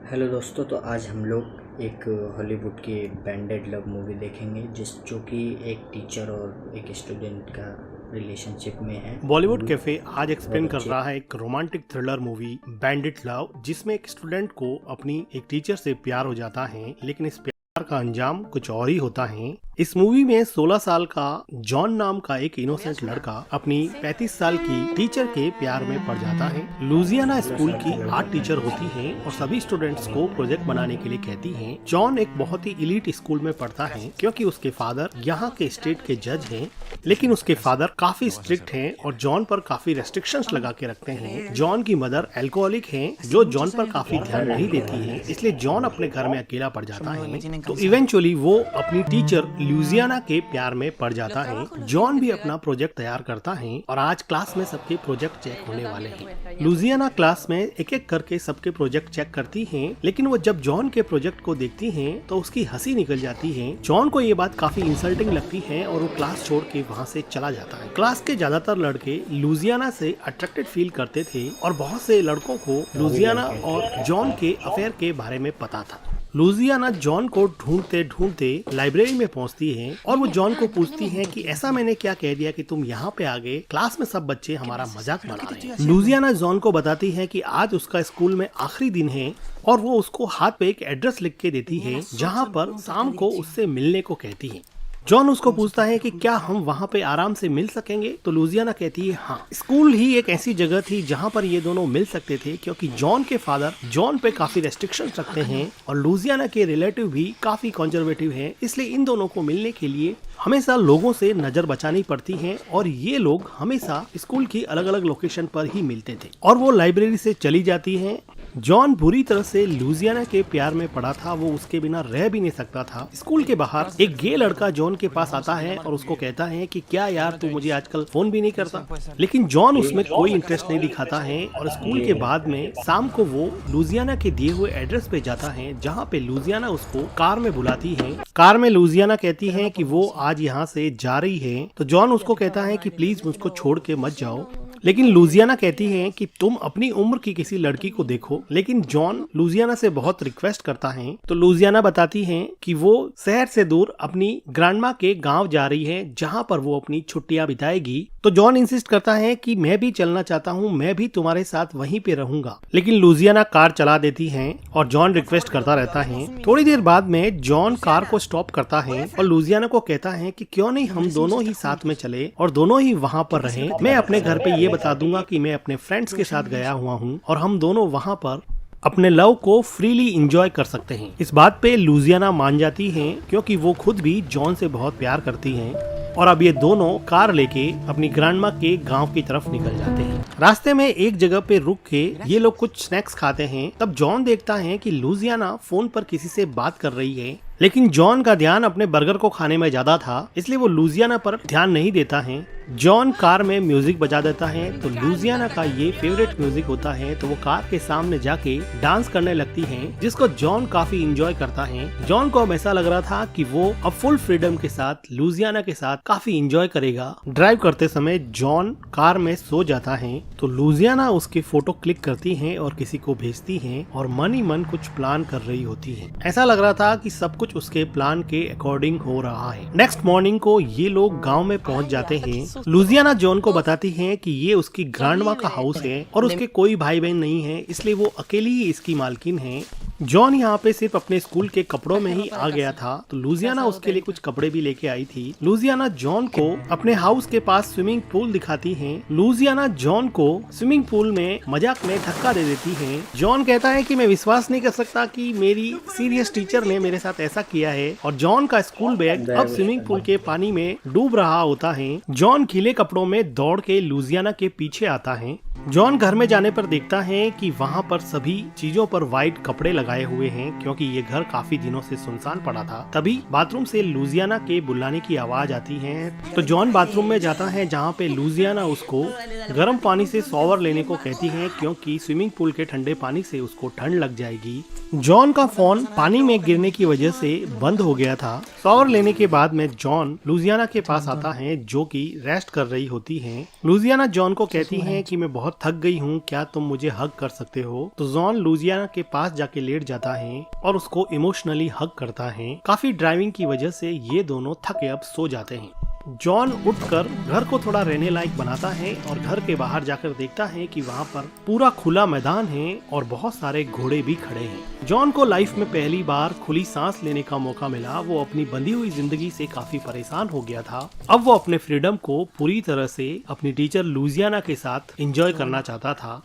Hello दोस्तों, तो आज हम लोग एक हॉलीवुड की बैंडेड लव मूवी देखेंगे जो कि एक टीचर और एक स्टूडेंट का रिलेशनशिप में है। बॉलीवुड मूवी कैफे आज एक्सप्लेन बहुत कर अच्छी। रहा है एक romantic thriller movie bandit love, जिसमें एक स्टूडेंट को अपनी एक टीचर से प्यार हो जाता है, लेकिन इस प्यार का अंजाम कुछ और ही होता है। इस मूवी में 16 साल का जॉन नाम का एक इनोसेंट लड़का अपनी 35 साल की टीचर के प्यार में पड़ जाता है। लुजियाना स्कूल की आर्ट टीचर होती है और सभी स्टूडेंट्स को प्रोजेक्ट बनाने के लिए कहती है। जॉन एक बहुत ही इलीट स्कूल में पढ़ता है क्योंकि उसके फादर यहाँ के स्टेट के जज हैं, लेकिन उसके फादर काफी स्ट्रिक्ट हैं और जॉन पर काफी रेस्ट्रिक्शंस लगा के रखते हैं। जॉन की मदर अल्कोहलिक हैं, जो जॉन पर काफी ध्यान नहीं देती है, इसलिए जॉन अपने घर में अकेला पड़ जाता है। तो इवेंचुअली वो अपनी टीचर लुजियाना के प्यार में पड़ जाता है। जॉन भी अपना प्रोजेक्ट तैयार करता है और आज क्लास में सबके प्रोजेक्ट चेक होने वाले हैं। लुजियाना क्लास में एक एक करके सबके प्रोजेक्ट चेक करती है, लेकिन वो जब जॉन के प्रोजेक्ट को देखती है तो उसकी हंसी निकल जाती है। जॉन को ये बात काफी इंसल्टिंग लगती है और वो क्लास छोड़ के वहाँ से चला जाता है। क्लास के ज्यादातर लड़के लुजियाना से अट्रैक्टेड फील करते थे और बहुत से लड़कों को लुजियाना और जॉन के अफेयर के बारे में पता था। लुजियाना जॉन को ढूंढते ढूंढते लाइब्रेरी में पहुंचती है और वो जॉन को पूछती है कि ऐसा मैंने क्या कह दिया कि तुम यहाँ पे आ गए, क्लास में सब बच्चे हमारा मजाक बना रहे हैं। लुजियाना जॉन को बताती है कि आज उसका स्कूल में आखिरी दिन है और वो उसको हाथ पे एक एड्रेस लिख के देती है जहाँ पर शाम को उससे मिलने को कहती है। जॉन उसको पूछता है कि क्या हम वहाँ पे आराम से मिल सकेंगे, तो लुजियाना कहती है हाँ। स्कूल ही एक ऐसी जगह थी जहाँ पर ये दोनों मिल सकते थे, क्योंकि जॉन के फादर जॉन पे काफी रेस्ट्रिक्शंस रखते हैं और लुजियाना के रिलेटिव भी काफी कंजर्वेटिव हैं, इसलिए इन दोनों को मिलने के लिए हमेशा लोगों से नजर बचानी पड़ती है और ये लोग हमेशा स्कूल की अलग अलग लोकेशन पर ही मिलते थे। और वो लाइब्रेरी से चली जाती है। जॉन बुरी तरह से लुजियाना के प्यार में पड़ा था, वो उसके बिना रह भी नहीं सकता था। स्कूल के बाहर एक गे लड़का जॉन के पास आता है और उसको कहता है कि क्या यार तू मुझे आजकल फोन भी नहीं करता, लेकिन जॉन उसमें कोई इंटरेस्ट नहीं दिखाता है। और स्कूल के बाद में शाम को वो लुजियाना के दिए हुए एड्रेस पे जाता है, जहाँ पे लुजियाना उसको कार में बुलाती है। कार में लुजियाना कहती है कि वो आज यहाँ से जा रही है, तो जॉन उसको कहता है कि प्लीज मुझको छोड़ के मत जाओ, लेकिन लुजियाना कहती है कि तुम अपनी उम्र की किसी लड़की को देखो। लेकिन जॉन लुजियाना से बहुत रिक्वेस्ट करता है, तो लुजियाना बताती है कि वो शहर से दूर अपनी ग्रैंडमा के गांव जा रही है, जहां पर वो अपनी छुट्टियां बिताएगी। तो जॉन इंसिस्ट करता है कि मैं भी चलना चाहता हूं, मैं भी तुम्हारे साथ वहीं पे रहूंगा, लेकिन लुजियाना कार चला देती है और जॉन रिक्वेस्ट करता रहता है। थोड़ी देर बाद में जॉन कार को स्टॉप करता है और लुजियाना को कहता है कि क्यों नहीं हम दोनों ही साथ में चले और दोनों ही वहाँ पर रहें। मैं अपने घर पे ये बता दूंगा कि मैं अपने फ्रेंड्स के साथ गया हुआ हूँ और हम दोनों वहाँ पर अपने लव को फ्रीली एंजॉय कर सकते हैं। इस बात पे लुजियाना मान जाती हैं, क्योंकि वो खुद भी जॉन से बहुत प्यार करती हैं। और अब ये दोनों कार लेके अपनी ग्रैंडमा के गांव की तरफ निकल जाते हैं। रास्ते में एक जगह पे रुक के ये लोग कुछ स्नैक्स खाते हैं। तब जॉन देखता है कि लुजियाना फोन पर किसी से बात कर रही है, लेकिन जॉन का ध्यान अपने बर्गर को खाने में ज्यादा था, इसलिए वो लुजियाना पर ध्यान नहीं देता है। जॉन कार में म्यूजिक बजा देता है, तो लुजियाना का ये फेवरेट म्यूजिक होता है, तो वो कार के सामने जाके डांस करने लगती हैं, जिसको जॉन काफी इंजॉय करता है। जॉन को अब ऐसा लग रहा था कि वो अब फुल फ्रीडम के साथ लुजियाना के साथ काफी इंजॉय करेगा। ड्राइव करते समय जॉन कार में सो जाता है, तो लुजियाना उसकी फोटो क्लिक करती है और किसी को भेजती है और मन ही मन कुछ प्लान कर रही होती है। ऐसा लग रहा था कि सब कुछ उसके प्लान के अकॉर्डिंग हो रहा है। नेक्स्ट मॉर्निंग को ये लोग गांव में पहुंच जाते हैं। लुजियाना जॉन को बताती है कि ये उसकी ग्रैंडमा का हाउस है और उसके कोई भाई बहन नहीं है, इसलिए वो अकेली ही इसकी मालकिन है। जॉन यहाँ पे सिर्फ अपने स्कूल के कपड़ों में ही आ गया था, तो लुजियाना उसके लिए कुछ कपड़े भी लेके आई थी। लुजियाना जॉन को अपने हाउस के पास स्विमिंग पूल दिखाती है। लुजियाना जॉन को स्विमिंग पूल में मजाक में धक्का दे देती है। जॉन कहता है कि मैं विश्वास नहीं कर सकता कि मेरी सीरियस टीचर ने मेरे साथ ऐसा किया है, और जॉन का स्कूल बैग अब स्विमिंग पूल के पानी में डूब रहा होता है। जॉन खिले कपड़ों में दौड़ के लुजियाना के पीछे आता है। जॉन घर में जाने पर देखता है कि वहाँ पर सभी चीजों पर व्हाइट कपड़े लगाए हुए हैं, क्योंकि ये घर काफी दिनों से सुनसान पड़ा था। तभी बाथरूम से लुजियाना के बुलाने की आवाज आती है, तो जॉन बाथरूम में जाता है, जहाँ पे लुजियाना उसको गर्म पानी से शॉवर लेने को कहती है, क्योंकि स्विमिंग पूल के ठंडे पानी से उसको ठंड लग जाएगी। जॉन का फोन पानी में गिरने की वजह से बंद हो गया था। शॉवर लेने के बाद में जॉन लुजियाना के पास आता है, जो कि रेस्ट कर रही होती है। लुजियाना जॉन को कहती है कि मैं बहुत थक गई हूँ, क्या तुम मुझे हग कर सकते हो। तो जॉन लुजियाना के पास जाके लेट लेट जाता है और उसको इमोशनली हग करता है। काफी ड्राइविंग की वजह से ये दोनों थके अब सो जाते हैं। जॉन उठकर घर को थोड़ा रहने लायक बनाता है और घर के बाहर जाकर देखता है कि वहाँ पर पूरा खुला मैदान है और बहुत सारे घोड़े भी खड़े हैं। जॉन को लाइफ में पहली बार खुली सांस लेने का मौका मिला। वो अपनी बंधी हुई जिंदगी से काफी परेशान हो गया था। अब वो अपने फ्रीडम को पूरी तरह से अपनी टीचर लुजियाना के साथ एंजॉय करना चाहता था।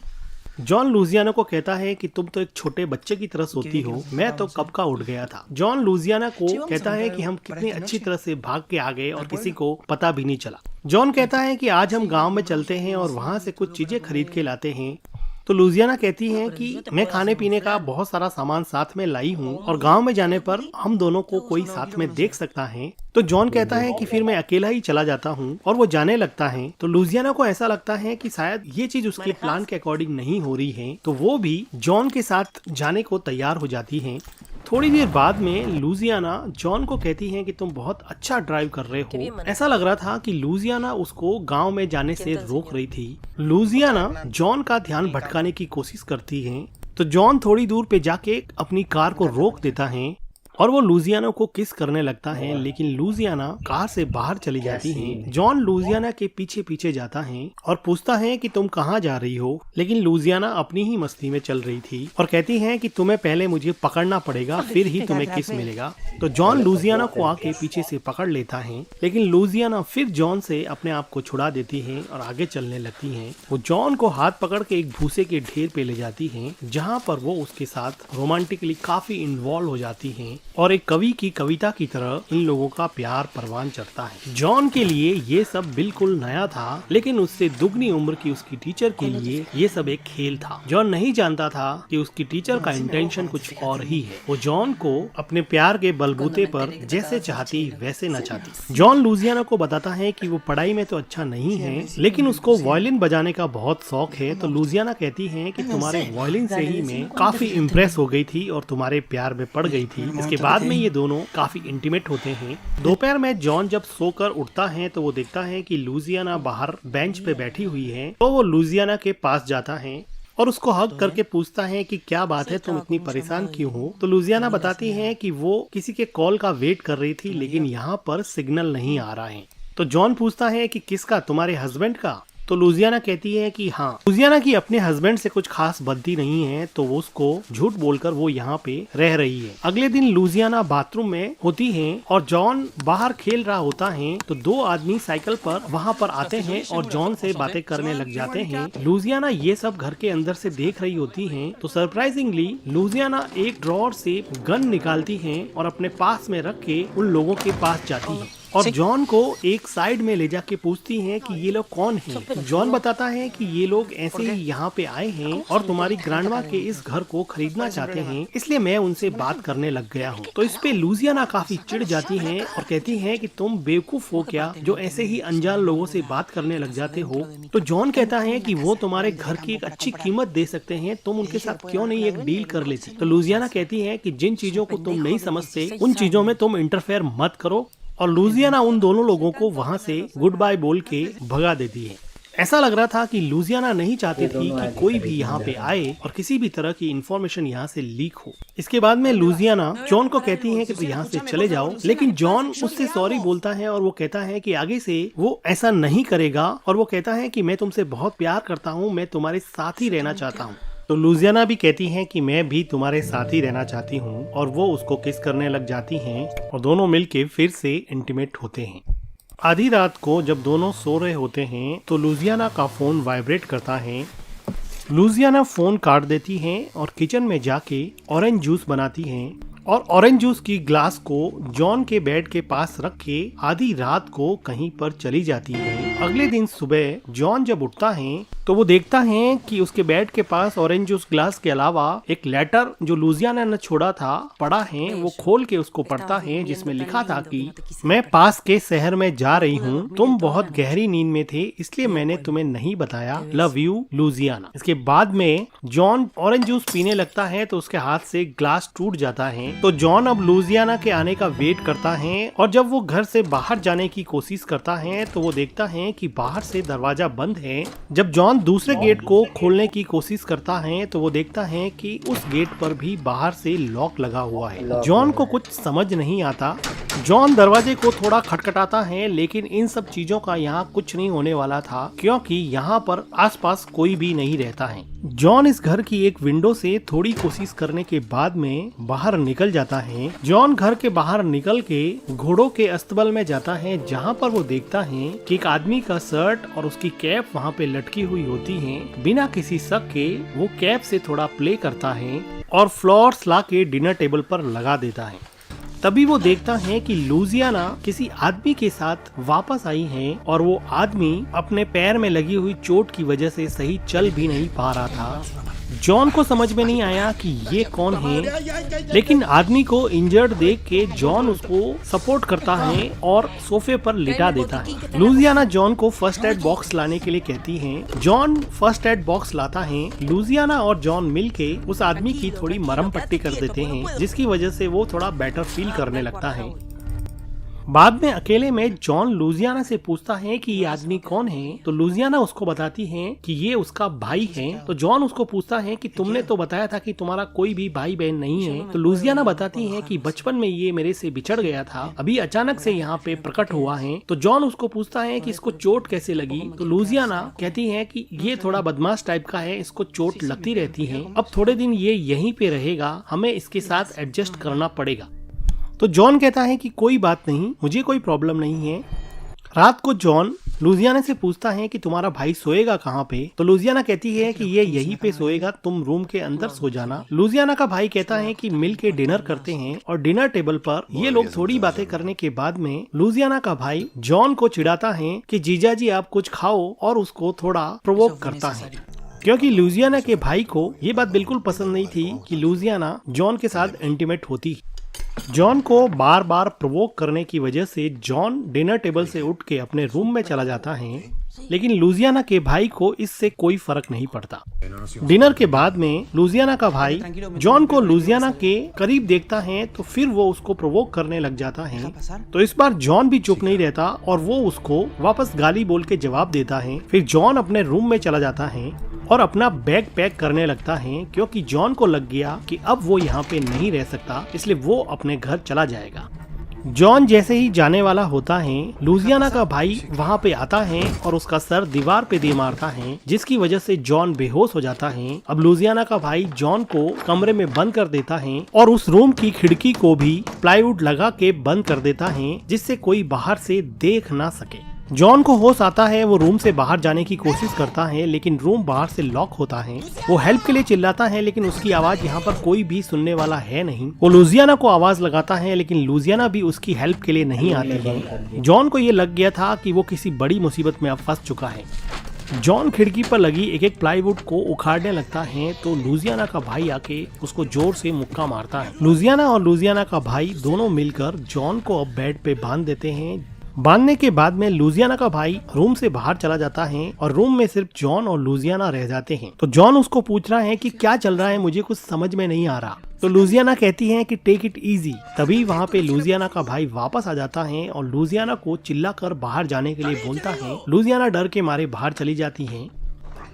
जॉन लुजियाना को कहता है कि तुम तो एक छोटे बच्चे की तरह सोती हो, मैं तो कब का उठ गया था। जॉन लुजियाना को कहता है कि हम कितनी अच्छी तरह से भाग के आ गए और किसी को पता भी नहीं चला। जॉन कहता है कि आज हम गांव में चलते हैं और वहां से कुछ चीजें खरीद के लाते हैं। तो लुजियाना कहती है कि मैं खाने पीने का बहुत सारा सामान साथ में लाई हूँ और गांव में जाने पर हम दोनों को कोई साथ में देख सकता है। तो जॉन कहता है कि फिर मैं अकेला ही चला जाता हूँ और वो जाने लगता है। तो लुजियाना को ऐसा लगता है कि शायद ये चीज उसके प्लान के अकॉर्डिंग नहीं हो रही है, तो वो भी जॉन के साथ जाने को तैयार हो जाती है। थोड़ी देर बाद में लुजियाना जॉन को कहती है कि तुम बहुत अच्छा ड्राइव कर रहे हो। ऐसा लग रहा था कि लुजियाना उसको गांव में जाने से रोक रही थी। लुजियाना जॉन का ध्यान भटकाने की कोशिश करती है, तो जॉन थोड़ी दूर पे जाके अपनी कार को रोक देता है और वो लुजियाना को किस करने लगता है, लेकिन लुजियाना कार से बाहर चली जाती है। जॉन लुजियाना के पीछे पीछे जाता है और पूछता है कि तुम कहाँ जा रही हो, लेकिन लुजियाना अपनी ही मस्ती में चल रही थी और कहती है कि तुम्हें पहले मुझे पकड़ना पड़ेगा, फिर ही तुम्हें किस मिलेगा। तो जॉन लुजियाना को आके पीछे से पकड़ लेता है, लेकिन लुजियाना फिर जॉन से अपने आप को छुड़ा देती है और आगे चलने लगती है। वो जॉन को हाथ पकड़ के एक भूसे के ढेर पे ले जाती है, जहाँ पर वो उसके साथ रोमांटिकली काफी इन्वॉल्व हो जाती है और एक कवि की कविता की तरह इन लोगों का प्यार परवान चढ़ता है। जॉन के लिए ये सब बिल्कुल नया था, लेकिन उससे दुगनी उम्र की उसकी टीचर के लिए ये सब एक खेल था। जॉन नहीं जानता था कि उसकी टीचर का इंटेंशन कुछ और ही है। वो जॉन को अपने प्यार के बलबूते पर जैसे चाहती वैसे नचाती। जॉन लुजियाना को बताता है कि वो पढ़ाई में तो अच्छा नहीं है, लेकिन उसको वायलिन बजाने का बहुत शौक है। तो लुजियाना कहती है कि तुम्हारे वायलिन से ही मैं काफी इम्प्रेस हो गई थी और तुम्हारे प्यार में पड़ गई थी। इसके बाद में ये दोनों काफी इंटीमेट होते हैं। दोपहर में जॉन जब सोकर उठता है तो वो देखता है कि लुजियाना बाहर बेंच पे बैठी हुई है। तो वो लुजियाना के पास जाता है और उसको हग करके पूछता है कि क्या बात है, तुम इतनी परेशान क्यों हो। तो लुजियाना बताती है कि वो किसी के कॉल का वेट कर रही थी, लेकिन यहाँ पर सिग्नल नहीं आ रहा है। तो जॉन पूछता है कि किसका, तुम्हारे हस्बैंड का। तो लुजियाना कहती है कि हाँ। लुजियाना की अपने हस्बैंड से कुछ खास बनती नहीं है, तो वो उसको झूठ बोलकर वो यहाँ पे रह रही है। अगले दिन लुजियाना बाथरूम में होती है और जॉन बाहर खेल रहा होता है। तो दो आदमी साइकिल पर वहाँ पर आते हैं और जॉन से बातें करने लग जाते हैं। लुजियाना ये सब घर के अंदर से देख रही होती है। तो सरप्राइजिंगली लुजियाना एक ड्रॉअर से गन निकालती है और अपने पास में रख के उन लोगों के पास जाती है और जॉन को एक साइड में ले जाके पूछती हैं कि ये लोग कौन हैं। जॉन बताता है कि ये लोग ऐसे ही यहाँ पे आए हैं और तुम्हारी ग्रैंडमा के इस घर को खरीदना चाहते हैं, इसलिए मैं उनसे बात करने लग गया हूँ। तो इस पे लुजियाना काफी चिढ़ जाती हैं और कहती हैं कि तुम बेवकूफ हो क्या, जो ऐसे ही अनजान लोगों से बात करने लग जाते हो। तो जॉन कहता है कि वो तुम्हारे घर की एक अच्छी कीमत दे सकते हैं, तुम उनके साथ क्यों नहीं एक डील कर लेती। तो लुजियाना कहती है कि जिन चीजों को तुम नहीं समझते उन चीजों में तुम इंटरफेयर मत करो, और लुजियाना उन दोनों लोगों को वहां से गुड बाय बोल के भगा देती है। ऐसा लग रहा था कि लुजियाना नहीं चाहती थी कि कोई भी यहाँ पे आए और किसी भी तरह की इंफॉर्मेशन यहाँ से लीक हो। इसके बाद में लुजियाना जॉन को कहती है कि तुम यहाँ से चले जाओ, लेकिन जॉन उससे सॉरी बोलता है और वो कहता है कि आगे से वो ऐसा नहीं करेगा और वो कहता है कि मैं तुमसे बहुत प्यार करता हूँ, मैं तुम्हारे साथ ही रहना चाहता हूँ। तो लुजियाना भी कहती हैं कि मैं भी तुम्हारे साथ ही रहना चाहती हूँ और वो उसको किस करने लग जाती हैं और दोनों मिलके फिर से इंटीमेट होते हैं। आधी रात को जब दोनों सो रहे होते हैं तो लुजियाना का फोन वाइब्रेट करता है। लुजियाना फोन काट देती हैं और किचन में जाके ऑरेंज जूस बनाती हैं और ऑरेंज जूस की ग्लास को जॉन के बेड के पास रख के आधी रात को कहीं पर चली जाती है। अगले दिन सुबह जॉन जब उठता है तो वो देखता है कि उसके बेड के पास ऑरेंज जूस ग्लास के अलावा एक लेटर जो लुजियाना ने छोड़ा था पड़ा है। वो खोल के उसको पढ़ता है, जिसमें लिखा था कि मैं पास के शहर में जा रही हूँ, तुम बहुत गहरी नींद में थे इसलिए मैंने तुम्हें नहीं बताया, लव यू लुजियाना। इसके बाद में जॉन ऑरेंज जूस पीने लगता है तो उसके हाथ से ग्लास टूट जाता है। तो जॉन अब लुजियाना के आने का वेट करता है और जब वो घर से बाहर जाने की कोशिश करता है तो वो देखता है कि बाहर से दरवाजा बंद है। जब जॉन दूसरे गेट को खोलने की कोशिश करता है तो वो देखता है कि उस गेट पर भी बाहर से लॉक लगा हुआ है। जॉन को कुछ समझ नहीं आता। जॉन दरवाजे को थोड़ा खटखटाता है, लेकिन इन सब चीजों का यहाँ कुछ नहीं होने वाला था क्योंकि यहाँ पर आसपास कोई भी नहीं रहता है। जॉन इस घर की एक विंडो से थोड़ी कोशिश करने के बाद में बाहर निकल जाता है। जॉन घर के बाहर निकल के घोड़ों के अस्तबल में जाता है, जहाँ पर वो देखता है कि एक आदमी का शर्ट और उसकी कैप वहाँ पे लटकी हुई होती है। बिना किसी शक के वो कैप से थोड़ा प्ले करता है और फ्लावर्स ला के डिनर टेबल पर लगा देता है। तभी वो देखता है कि लुजियाना किसी आदमी के साथ वापस आई है और वो आदमी अपने पैर में लगी हुई चोट की वजह से सही चल भी नहीं पा रहा था। जॉन को समझ में नहीं आया कि ये कौन है, लेकिन आदमी को इंजर्ड देख के जॉन उसको सपोर्ट करता है और सोफे पर लिटा देता है। लुजियाना जॉन को फर्स्ट एड बॉक्स लाने के लिए कहती है। जॉन फर्स्ट एड बॉक्स लाता है। लुजियाना और जॉन मिलके उस आदमी की थोड़ी मरहम पट्टी कर देते हैं, जिसकी वजह से वो थोड़ा बेटर फील करने लगता है। बाद में अकेले में जॉन लुजियाना से पूछता है कि ये आदमी कौन है, तो लुजियाना उसको बताती है कि ये उसका भाई है। तो जॉन उसको पूछता है कि तुमने तो बताया था कि तुम्हारा कोई भी भाई बहन नहीं है। तो लुजियाना बताती है कि बचपन में ये मेरे से बिछड़ गया था, अभी अचानक से यहाँ पे प्रकट हुआ है। तो जॉन उसको पूछता है कि इसको चोट कैसे लगी। तो लुजियाना कहती है कि ये थोड़ा बदमाश टाइप का है, इसको चोट लगती रहती है। अब थोड़े दिन ये यहीं पे रहेगा, हमें इसके साथ एडजस्ट करना पड़ेगा। तो जॉन कहता है कि कोई बात नहीं, मुझे कोई प्रॉब्लम नहीं है। रात को जॉन लुजियाना से पूछता है कि तुम्हारा भाई सोएगा कहाँ पे। तो लुजियाना कहती है कि ये यहीं पे सोएगा, तुम रूम के अंदर सो जाना। लुजियाना का भाई कहता है कि मिल के डिनर करते हैं और डिनर टेबल पर ये लोग थोड़ी बातें करने के बाद में लुजियाना का भाई जॉन को चिढ़ाता है कि जीजा जी आप कुछ खाओ और उसको थोड़ा प्रोवोक करता है, क्योंकि लुजियाना के भाई को ये बात बिल्कुल पसंद नहीं थी कि लुजियाना जॉन के साथ इंटीमेट होती। जॉन को बार बार प्रोवोक करने की वजह से जॉन डिनर टेबल से उठ के अपने रूम में चला जाता है, लेकिन लुजियाना के भाई को इससे कोई फर्क नहीं पड़ता। डिनर के बाद में लुजियाना का भाई जॉन को लुजियाना के करीब देखता है तो फिर वो उसको प्रोवोक करने लग जाता है। तो इस बार जॉन भी चुप नहीं रहता और वो उसको वापस गाली बोल के जवाब देता है। फिर जॉन अपने रूम में चला जाता है और अपना बैग पैक करने लगता है, क्योंकि जॉन को लग गया कि अब वो यहाँ पे नहीं रह सकता, इसलिए वो अपने घर चला जाएगा। जॉन जैसे ही जाने वाला होता है, लुजियाना का भाई वहाँ पे आता है और उसका सर दीवार पे दे मारता है, जिसकी वजह से जॉन बेहोश हो जाता है। अब लुजियाना का भाई जॉन को कमरे में बंद कर देता है और उस रूम की खिड़की को भी प्लाईवुड लगा के बंद कर देता है, जिससे कोई बाहर से देख ना सके। जॉन को होश आता है, वो रूम से बाहर जाने की कोशिश करता है, लेकिन रूम बाहर से लॉक होता है। वो हेल्प के लिए चिल्लाता है, लेकिन उसकी आवाज यहाँ पर कोई भी सुनने वाला है नहीं। वो लुजियाना को आवाज लगाता है, लेकिन लुजियाना भी उसकी हेल्प के लिए नहीं आती है। जॉन को ये लग गया था कि वो किसी बड़ी मुसीबत में अब फंस चुका है। जॉन खिड़की पर लगी एक एक प्लाईवुड को उखाड़ने लगता है, तो लुजियाना का भाई आके उसको जोर से मुक्का मारता है। लुजियाना और लुजियाना का भाई दोनों मिलकर जॉन को अब बेड पे बांध देते हैं। बांधने के बाद में लुजियाना का भाई रूम से बाहर चला जाता है और रूम में सिर्फ जॉन और लुजियाना रह जाते हैं। तो जॉन उसको पूछ रहा है कि क्या चल रहा है, मुझे कुछ समझ में नहीं आ रहा। तो लुजियाना कहती है कि टेक इट इजी। तभी वहाँ पे लुजियाना का भाई वापस आ जाता है और लुजियाना को चिल्लाकर बाहर जाने के लिए बोलता है। लुजियाना डर के मारे बाहर चली जाती है।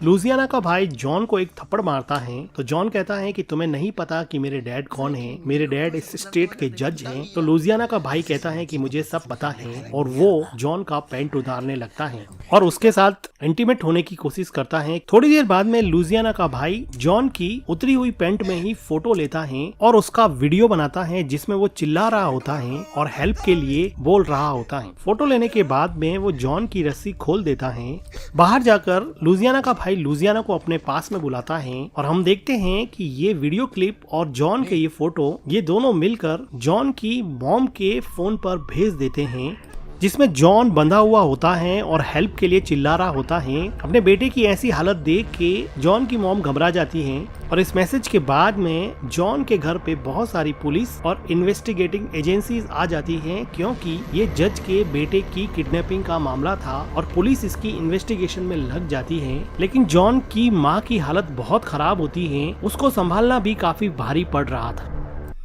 लुजियाना का भाई जॉन को एक थप्पड़ मारता है। तो जॉन कहता है कि तुम्हें नहीं पता कि मेरे डैड कौन है, मेरे डैड इस स्टेट के जज हैं। तो लुजियाना का भाई कहता है कि मुझे सब पता है और वो जॉन का पैंट उतारने लगता है और उसके साथ इंटीमेट होने की कोशिश करता है। थोड़ी देर बाद में लुजियाना का भाई जॉन की उतरी हुई पैंट में ही फोटो लेता है और उसका वीडियो बनाता है, जिसमें वो चिल्ला रहा होता है और हेल्प के लिए बोल रहा होता है। फोटो लेने के बाद में वो जॉन की रस्सी खोल देता है। बाहर जाकर लुजियाना का लुजियाना को अपने पास में बुलाता है और हम देखते हैं कि ये वीडियो क्लिप और जॉन के ये फोटो, ये दोनों मिलकर जॉन की मॉम के फोन पर भेज देते हैं, जिसमें जॉन बंधा हुआ होता है और हेल्प के लिए चिल्ला रहा होता है। अपने बेटे की ऐसी हालत देख के जॉन की मॉम घबरा जाती है और इस मैसेज के बाद में जॉन के घर पे बहुत सारी पुलिस और इन्वेस्टिगेटिंग एजेंसीज आ जाती हैं, क्योंकि ये जज के बेटे की किडनैपिंग का मामला था और पुलिस इसकी इन्वेस्टिगेशन में लग जाती है। लेकिन जॉन की माँ की हालत बहुत खराब होती है, उसको संभालना भी काफी भारी पड़ रहा था।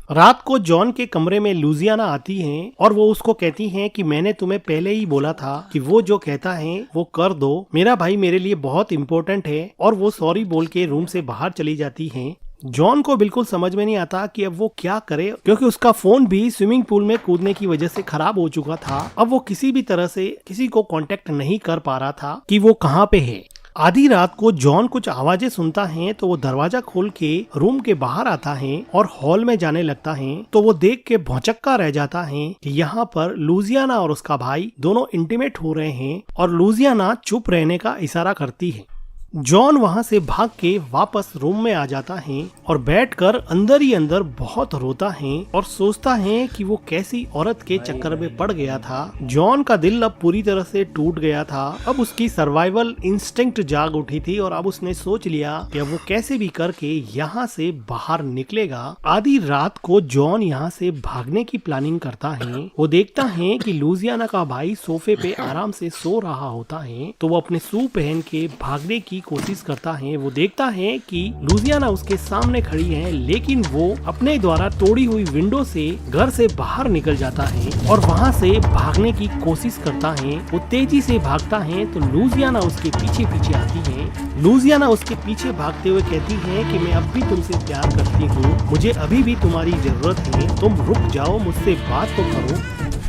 रात को जॉन के कमरे में लुजियाना आती हैं और वो उसको कहती हैं कि मैंने तुम्हें पहले ही बोला था कि वो जो कहता है वो कर दो, मेरा भाई मेरे लिए बहुत इम्पोर्टेंट है। और वो सॉरी बोल के रूम से बाहर चली जाती हैं। जॉन को बिल्कुल समझ में नहीं आता कि अब वो क्या करे, क्योंकि उसका फोन भी स्विमिंग पूल में कूदने की वजह से खराब हो चुका था। अब वो किसी भी तरह से किसी को कांटेक्ट नहीं कर पा रहा था कि वो कहाँ पे है। आधी रात को जॉन कुछ आवाजें सुनता है तो वो दरवाजा खोल के रूम के बाहर आता है और हॉल में जाने लगता है। तो वो देख के भौचक्का रह जाता है कि यहाँ पर लुजियाना और उसका भाई दोनों इंटीमेट हो रहे हैं और लुजियाना चुप रहने का इशारा करती है। जॉन वहां से भाग के वापस रूम में आ जाता है और बैठकर अंदर ही अंदर बहुत रोता है और सोचता है कि वो कैसी औरत के चक्कर में पड़ गया था। जॉन का दिल अब पूरी तरह से टूट गया था। अब उसकी सर्वाइवल इंस्टिंक्ट जाग उठी थी और अब उसने सोच लिया कि अब वो कैसे भी करके यहाँ से बाहर निकलेगा। आधी रात को जॉन यहाँ से भागने की प्लानिंग करता है। वो देखता है कि लुजियाना का भाई सोफे पे आराम से सो रहा होता है, तो वो अपने शू पहन के भागने की कोशिश करता है। वो देखता है कि लुजियाना उसके सामने खड़ी है, लेकिन वो अपने द्वारा तोड़ी हुई विंडो से घर से बाहर निकल जाता है और वहां से भागने की कोशिश करता है। वो तेजी से भागता है तो लुजियाना उसके पीछे पीछे आती है। लुजियाना उसके पीछे भागते हुए कहती है कि मैं अब भी तुमसे प्यार करती हूँ, मुझे अभी भी तुम्हारी जरूरत है, तुम रुक जाओ, मुझसे बात तो करो।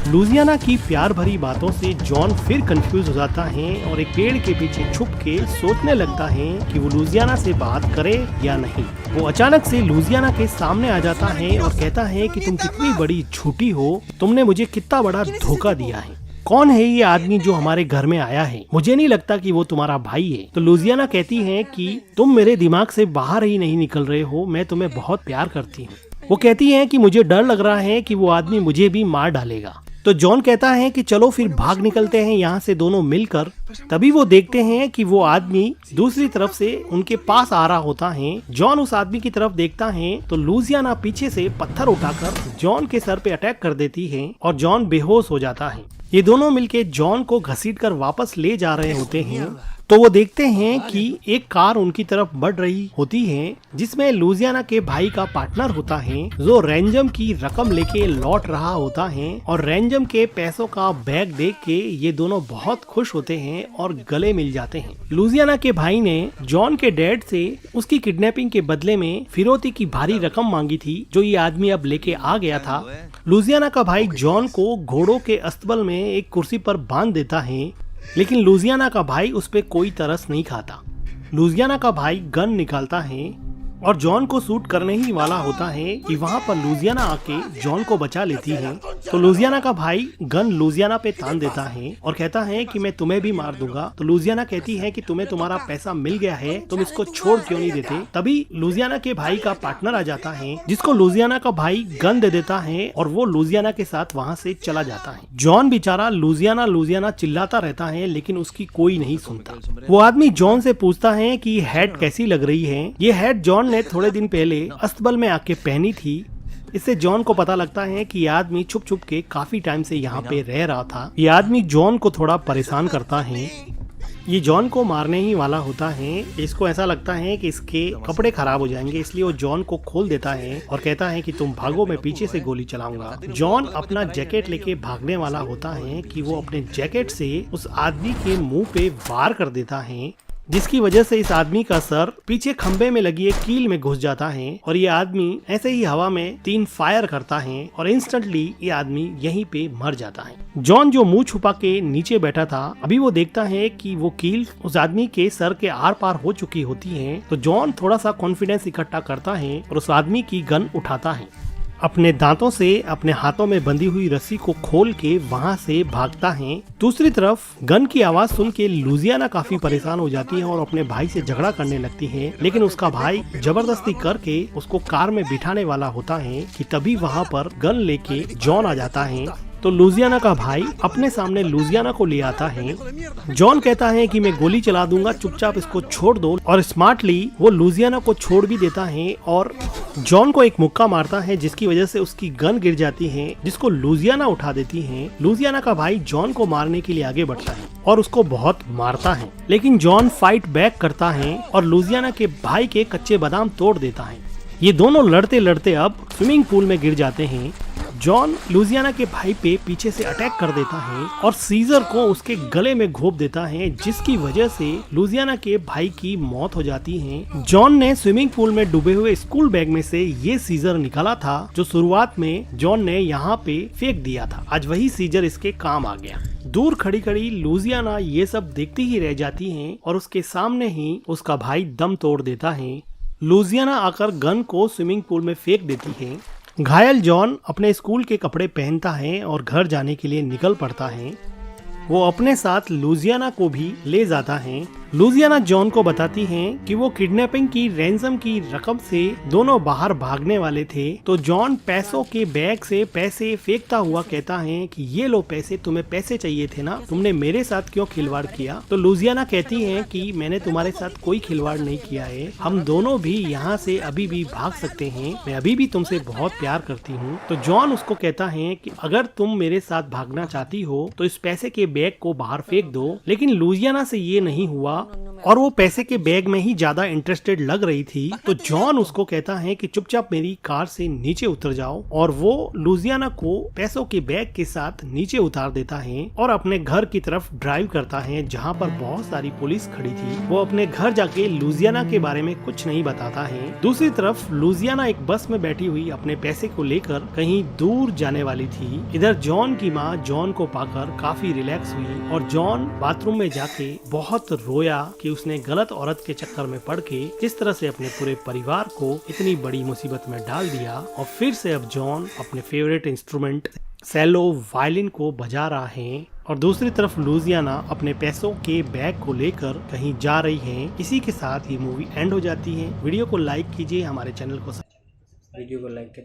लुजियाना की प्यार भरी बातों से जॉन फिर कंफ्यूज हो जाता है और एक पेड़ के पीछे छुप के सोचने लगता है कि वो लुजियाना से बात करे या नहीं। वो अचानक से लुजियाना के सामने आ जाता है और कहता है कि तुम कितनी बड़ी झूठी हो, तुमने मुझे कितना बड़ा धोखा दिया है। कौन है ये आदमी जो हमारे घर में आया है? मुझे नहीं लगता कि वो तुम्हारा भाई है। तो लुजियाना कहती है कि तुम मेरे दिमाग से बाहर ही नहीं निकल रहे हो, मैं तुम्हें बहुत प्यार करती हूँ। वो कहती है कि मुझे डर लग रहा है कि वो आदमी मुझे भी मार डालेगा। तो जॉन कहता है कि चलो फिर भाग निकलते हैं यहाँ से दोनों मिलकर। तभी वो देखते हैं कि वो आदमी दूसरी तरफ से उनके पास आ रहा होता है। जॉन उस आदमी की तरफ देखता है तो लुजियाना पीछे से पत्थर उठाकर जॉन के सर पे अटैक कर देती है और जॉन बेहोश हो जाता है। ये दोनों मिलके जॉन को घसीटकर वापस ले जा रहे होते हैं तो वो देखते हैं कि एक कार उनकी तरफ बढ़ रही होती है, जिसमें लुजियाना के भाई का पार्टनर होता है जो रैंजम की रकम लेके लौट रहा होता है। और रैंजम के पैसों का बैग देख के ये दोनों बहुत खुश होते हैं और गले मिल जाते हैं। लुजियाना के भाई ने जॉन के डैड से उसकी किडनैपिंग के बदले में फिरौती की भारी रकम मांगी थी, जो ये आदमी अब लेके आ गया था। लुजियाना का भाई जॉन को घोड़ों के अस्तबल में एक कुर्सी पर बांध देता है, लेकिन लुजियाना का भाई उस पे कोई तरस नहीं खाता। लुजियाना का भाई गन निकालता है और जॉन को शूट करने ही वाला होता है कि वहाँ पर लुजियाना आके जॉन को बचा लेती है। तो लुजियाना का भाई गन लुजियाना पे तान देता है और कहता है कि मैं तुम्हें भी मार दूंगा। तो लुजियाना कहती है कि तुम्हें तुम्हारा पैसा मिल गया है, तुम इसको छोड़ क्यों नहीं देते। तभी लुजियाना के भाई का पार्टनर आ जाता है, जिसको लुजियाना का भाई गन दे देता है और वो लुजियाना के साथ वहाँ से चला जाता है। जॉन बेचारा लुजियाना लुजियाना चिल्लाता रहता है, लेकिन उसकी कोई नहीं सुनता। वो आदमी जॉन से पूछता है कि हैट कैसी लग रही है। ये हैट जॉन ने थोड़े दिन पहले अस्तबल में आके पहनी थी। इससे जॉन को पता लगता है कि ये आदमी छुप छुप के काफी टाइम से यहाँ पे रह रहा था। ये आदमी जॉन को थोड़ा परेशान करता है। ये जॉन को मारने ही वाला होता है। इसको ऐसा लगता है कि इसके कपड़े खराब हो जाएंगे, इसलिए वो जॉन को खोल देता है और कहता है कि तुम भागो, मैं पीछे से गोली चलाऊंगा। जॉन अपना जैकेट लेके भागने वाला होता है कि वो अपने जैकेट से उस आदमी के मुंह पे वार कर देता है, जिसकी वजह से इस आदमी का सर पीछे खंबे में लगी एक कील में घुस जाता है और ये आदमी ऐसे ही हवा में 3 फायर करता है और इंस्टेंटली ये आदमी यहीं पे मर जाता है। जॉन जो मुंह छुपा के नीचे बैठा था, अभी वो देखता है कि वो कील उस आदमी के सर के आर पार हो चुकी होती है। तो जॉन थोड़ा सा कॉन्फिडेंस इकट्ठा करता है और उस आदमी की गन उठाता है। अपने दांतों से अपने हाथों में बंधी हुई रस्सी को खोल के वहां से भागता है। दूसरी तरफ गन की आवाज सुन के लुजियाना काफी परेशान हो जाती है और अपने भाई से झगड़ा करने लगती है, लेकिन उसका भाई जबरदस्ती करके उसको कार में बिठाने वाला होता है कि तभी वहां पर गन लेके जॉन आ जाता है। तो लुजियाना का भाई अपने सामने लुजियाना को ले आता है। जॉन कहता है कि मैं गोली चला दूंगा, चुपचाप इसको छोड़ दो, और स्मार्टली वो लुजियाना को छोड़ भी देता है और जॉन को एक मुक्का मारता है, जिसकी वजह से उसकी गन गिर जाती है, जिसको लुजियाना उठा देती है। लुजियाना का भाई जॉन को मारने के लिए आगे बढ़ता है और उसको बहुत मारता है, लेकिन जॉन फाइट बैक करता है और लुजियाना के भाई के कच्चे बादाम तोड़ देता है। ये दोनों लड़ते लड़ते अब स्विमिंग पूल में गिर जाते हैं। जॉन लुजियाना के भाई पे पीछे से अटैक कर देता है और सीजर को उसके गले में घोंप देता है, जिसकी वजह से लुजियाना के भाई की मौत हो जाती है। जॉन ने स्विमिंग पूल में डूबे हुए स्कूल बैग में से ये सीजर निकाला था जो शुरुआत में जॉन ने यहाँ पे फेंक दिया था। आज वही सीजर इसके काम आ गया। दूर खड़ी खड़ी लुजियाना ये सब देखती ही रह जाती है और उसके सामने ही उसका भाई दम तोड़ देता है। लुजियाना आकर गन को स्विमिंग पूल में फेंक देती है। घायल जॉन अपने स्कूल के कपड़े पहनता है और घर जाने के लिए निकल पड़ता है। वो अपने साथ लुजियाना को भी ले जाता है। लुजियाना जॉन को बताती है कि वो किडनैपिंग की रैंसम की रकम से दोनों बाहर भागने वाले थे। तो जॉन पैसों के बैग से पैसे फेंकता हुआ कहता है कि ये लो पैसे, तुम्हें पैसे चाहिए थे ना, तुमने मेरे साथ क्यों खिलवाड़ किया। तो लुजियाना कहती है कि मैंने तुम्हारे साथ कोई खिलवाड़ नहीं किया है, हम दोनों भी यहाँ से अभी भी भाग सकते हैं, मैं अभी भी तुमसे बहुत प्यार करती हूँ। तो जॉन उसको कहता है कि अगर तुम मेरे साथ भागना चाहती हो तो इस पैसे के बैग को बाहर फेंक दो। लेकिन लुजियाना से ये नहीं हुआ और वो पैसे के बैग में ही ज्यादा इंटरेस्टेड लग रही थी। तो जॉन उसको कहता है कि चुपचाप मेरी कार से नीचे उतर जाओ और वो लुजियाना को पैसों के बैग के साथ नीचे उतार देता है और अपने घर की तरफ ड्राइव करता है जहाँ पर बहुत सारी पुलिस खड़ी थी। वो अपने घर जाके लुजियाना के बारे में कुछ नहीं बताता है। दूसरी तरफ लुजियाना एक बस में बैठी हुई अपने पैसे को लेकर कहीं दूर जाने वाली थी। इधर जॉन की माँ जॉन को पाकर काफी रिलैक्स हुई और जॉन बाथरूम में जाके बहुत रोया कि उसने गलत औरत के चक्कर में पड़ के जिस तरह से अपने पूरे परिवार को इतनी बड़ी मुसीबत में डाल दिया। और फिर से अब जॉन अपने फेवरेट इंस्ट्रूमेंट सेलो वायलिन को बजा रहा है और दूसरी तरफ लुजियाना अपने पैसों के बैग को लेकर कहीं जा रही है। इसी के साथ ये मूवी एंड हो जाती है। वीडियो को लाइक कीजिए, हमारे चैनल को वीडियो को लाइक